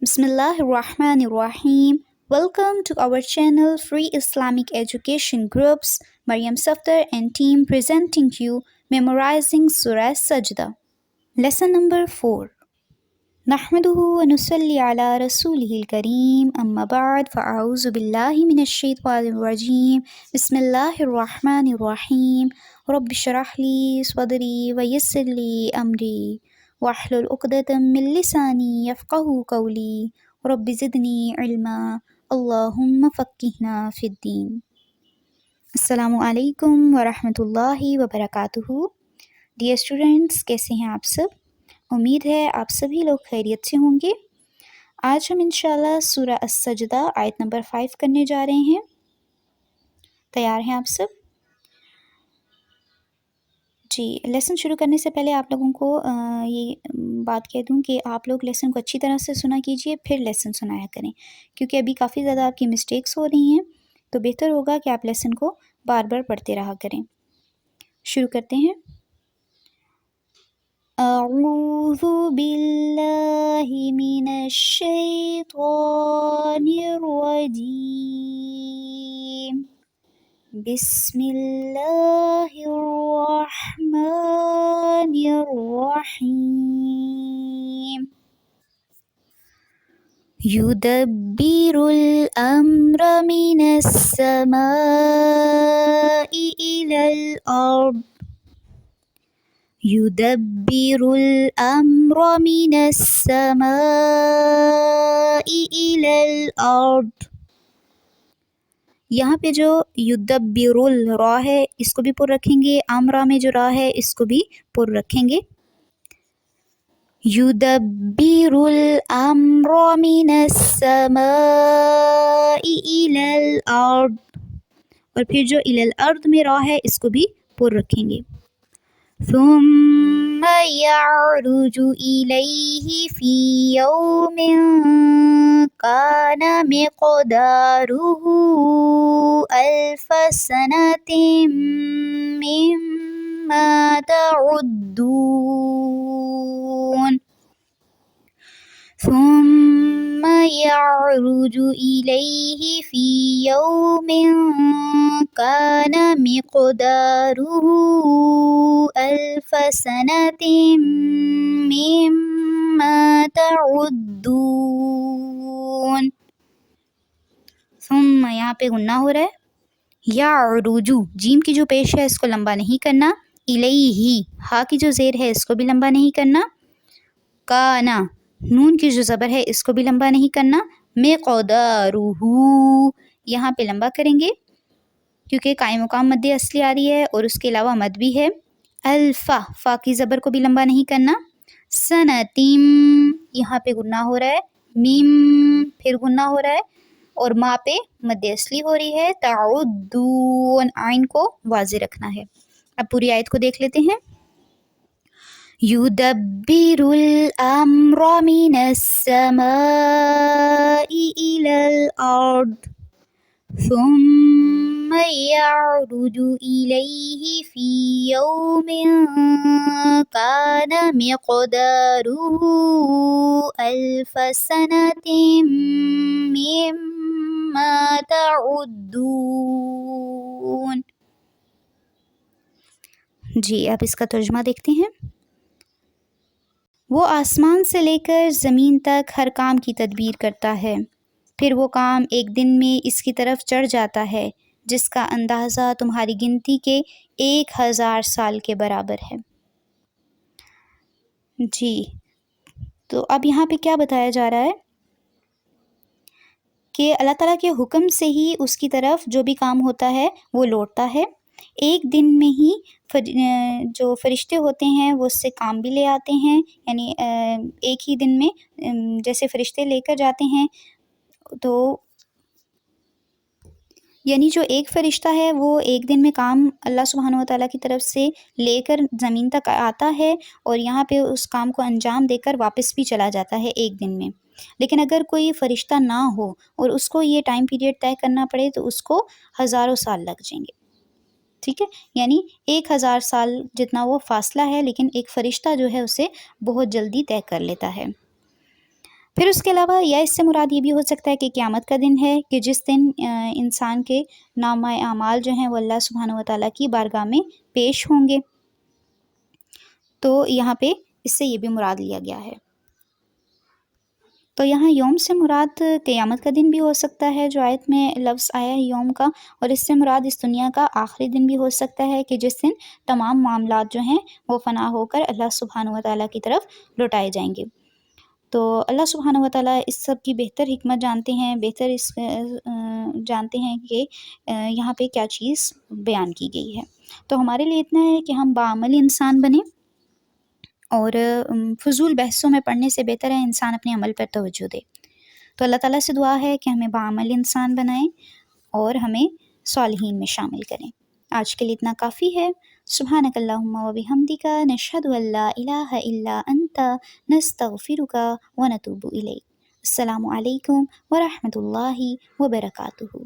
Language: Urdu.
Bismillahirrahmanirrahim. Welcome to our channel Free Islamic Education Groups. Maryam Safdar and team presenting you Memorizing Surah Sajda. Lesson number 4. نحمده ونصلي على رسوله الكريم أما بعد فأعوذ بالله من الشيطان الرجيم بسم الله الرحمن الرحيم رب اشرح لي صدري ويسر لي أمري واحلل عقدة من لساني يفقه قولي رب زدني علما اللهم فقهنا في الدين. السلام علیکم ورحمۃ اللہ وبرکاتہ. Dear students, کیسے ہیں آپ سب؟ امید ہے آپ سبھی لوگ خیریت سے ہوں گے. آج ہم انشاءاللہ سورہ السجدہ آیت نمبر 5 کرنے جا رہے ہیں. تیار ہیں آپ سب؟ جی، لیسن شروع کرنے سے پہلے آپ لوگوں کو یہ بات کہہ دوں کہ آپ لوگ لیسن کو اچھی طرح سے سنا کیجئے، پھر لیسن سنایا کریں، کیونکہ ابھی کافی زیادہ آپ کی مسٹیکس ہو رہی ہیں، تو بہتر ہوگا کہ آپ لیسن کو بار بار پڑھتے رہا کریں. شروع کرتے ہیں. اعوذ باللہ من الشیطان الرجیم بسم اللہ الرحمن الرحیم یدبر الامر من السماء إلى الأرض يدبر الأمر من السماء إلى الأرض. یہاں پہ جو یدبر را ہے اس کو بھی پر رکھیں گے، امرا میں جو را ہے اس کو بھی پر رکھیں گے. یدبر الامر من السماء إلى الأرض، اور پھر جو إلى الأرض میں را ہے اس کو بھی پر رکھیں گے. ثم يعرج إليه في يوم كان مقداره 1000 سنة مما تعدون. ثم يعرج إليه في يوم كان مقداره 1000 سنة مما تعدون. ثم یہاں پہ غنہ ہو رہا ہے. یعرجو، جیم کی جو پیش ہے اس کو لمبا نہیں کرنا. الیہ، ہا کی جو زیر ہے اس کو بھی لمبا نہیں کرنا. کانا، نون کی جو زبر ہے اس کو بھی لمبا نہیں کرنا. مقدارہ، یہاں پہ لمبا کریں گے کیونکہ قائم مقام مد اصلی آ رہی ہے اور اس کے علاوہ مد بھی ہے. الفا، فا کی زبر کو بھی لمبا نہیں کرنا. سنتیم، یہاں پہ غنہ ہو رہا ہے. میم، پھر غنہ ہو رہا ہے اور ما پہ مد اصلی ہو رہی ہے. تعدون، عین کو واضح رکھنا ہے. اب پوری آیت کو دیکھ لیتے ہیں. یدبر الامر من السماء إلى الأرض ثم يعرج إليه في يوم كان مقداره 1000 سنة مما تعدون. جی، اب اس کا ترجمہ دیکھتے ہیں. وہ آسمان سے لے کر زمین تک ہر کام کی تدبیر کرتا ہے، پھر وہ کام ایک دن میں اس کی طرف چڑھ جاتا ہے جس کا اندازہ تمہاری گنتی کے 1000 سال کے برابر ہے. جی، تو اب یہاں پہ کیا بتایا جا رہا ہے کہ اللہ تعالیٰ کے حکم سے ہی اس کی طرف جو بھی کام ہوتا ہے وہ لوٹتا ہے. ایک دن میں ہی جو فرشتے ہوتے ہیں وہ اس سے کام بھی لے آتے ہیں، یعنی ایک ہی دن میں جیسے فرشتے لے کر جاتے ہیں، تو یعنی جو ایک فرشتہ ہے وہ ایک دن میں کام اللہ سبحانہ وتعالیٰ کی طرف سے لے کر زمین تک آتا ہے اور یہاں پہ اس کام کو انجام دے کر واپس بھی چلا جاتا ہے ایک دن میں. لیکن اگر کوئی فرشتہ نہ ہو اور اس کو یہ ٹائم پیریڈ طے کرنا پڑے تو اس کو ہزاروں سال لگ جائیں گے. ٹھیک ہے، یعنی 1000 سال جتنا وہ فاصلہ ہے، لیکن ایک فرشتہ جو ہے اسے بہت جلدی طے کر لیتا ہے. پھر اس کے علاوہ یا اس سے مراد یہ بھی ہو سکتا ہے کہ قیامت کا دن ہے کہ جس دن انسان کے نامہ اعمال جو ہیں وہ اللہ سبحانہ و تعالیٰ کی بارگاہ میں پیش ہوں گے، تو یہاں پہ اس سے یہ بھی مراد لیا گیا ہے۔ تو یہاں یوم سے مراد قیامت کا دن بھی ہو سکتا ہے جو آیت میں لفظ آیا ہے یوم کا، اور اس سے مراد اس دنیا کا آخری دن بھی ہو سکتا ہے کہ جس دن تمام معاملات جو ہیں وہ فنا ہو کر اللہ سبحانہ و تعالیٰ کی طرف لوٹائے جائیں گے۔ تو اللہ سبحانہ و تعالیٰ اس سب کی بہتر حکمت جانتے ہیں، بہتر جانتے ہیں کہ یہاں پہ کیا چیز بیان کی گئی ہے۔ تو ہمارے لیے اتنا ہے کہ ہم باعمل انسان بنیں، اور فضول بحثوں میں پڑھنے سے بہتر ہے انسان اپنے عمل پر توجہ دے۔ تو اللہ تعالیٰ سے دعا ہے کہ ہمیں باعمل انسان بنائیں اور ہمیں صالحین میں شامل کریں۔ آج کے لیے اتنا کافی ہے۔ سبحانک اللہم و بحمدک، نشہد ان لا الہ الا انت، نستغفرک و نتوب الیک۔ السلام علیکم ورحمۃ اللہ وبرکاتہ۔